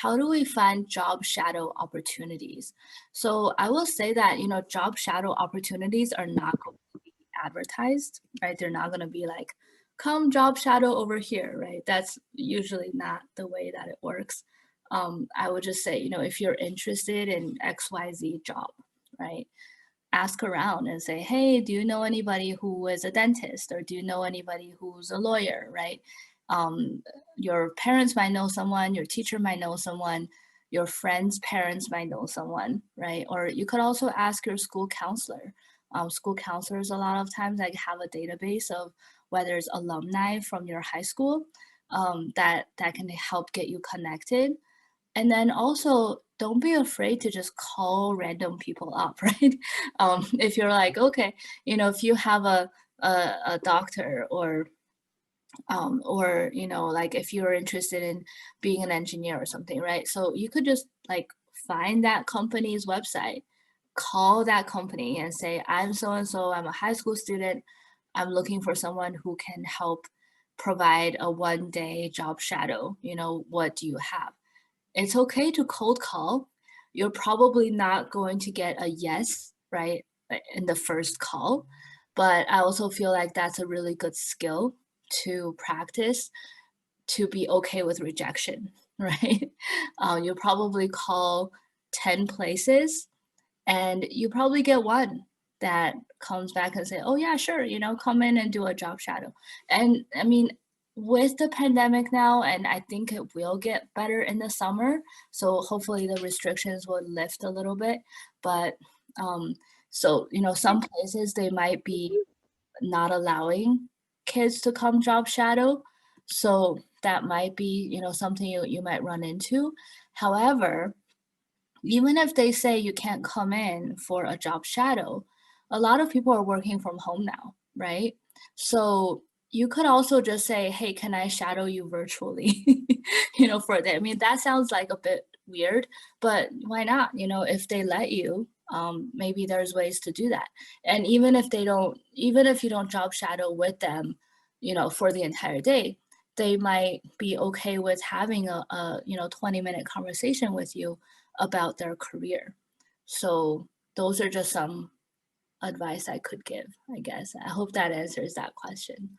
how do we find job shadow opportunities? So I will say that, job shadow opportunities are not going to be advertised, right? They're not going to be like, come job shadow over here, right? That's usually not the way that it works. I would just say, if you're interested in XYZ job, right? Ask around and say, hey, do you know anybody who is a dentist, or do you know anybody who's a lawyer, right? Um, your parents might know someone, your teacher might know someone, your friends' parents might know someone, right? Or you could also ask your school counselor. School counselors a lot of times like have a database of whether it's alumni from your high school, that can help get you connected. And then also, don't be afraid to just call random people up, right? If you're like, okay, if you have a doctor, or like if you're interested in being an engineer or something, right? So you could just like find that company's website, call that company and say, I'm so and so, I'm a high school student, I'm looking for someone who can help provide a 1 day job shadow. What do you have? It's okay to cold call. You're probably not going to get a yes, right, in the first call. But I also feel like that's a really good skill to practice, to be okay with rejection, right? You'll probably call 10 places and you probably get one that comes back and say, oh yeah, sure, come in and do a job shadow. And I mean, with the pandemic now, and I think it will get better in the summer, so hopefully the restrictions will lift a little bit. But so some places they might be not allowing kids to come job shadow, so that might be something you might run into. However, even if they say you can't come in for a job shadow, a lot of people are working from home now, right? So you could also just say, hey, can I shadow you virtually? For that. I mean, that sounds like a bit weird, but why not? If they let you, maybe there's ways to do that. And even if you don't job shadow with them, for the entire day, they might be okay with having a 20-minute conversation with you about their career. So those are just some advice I could give, I guess. I hope that answers that question.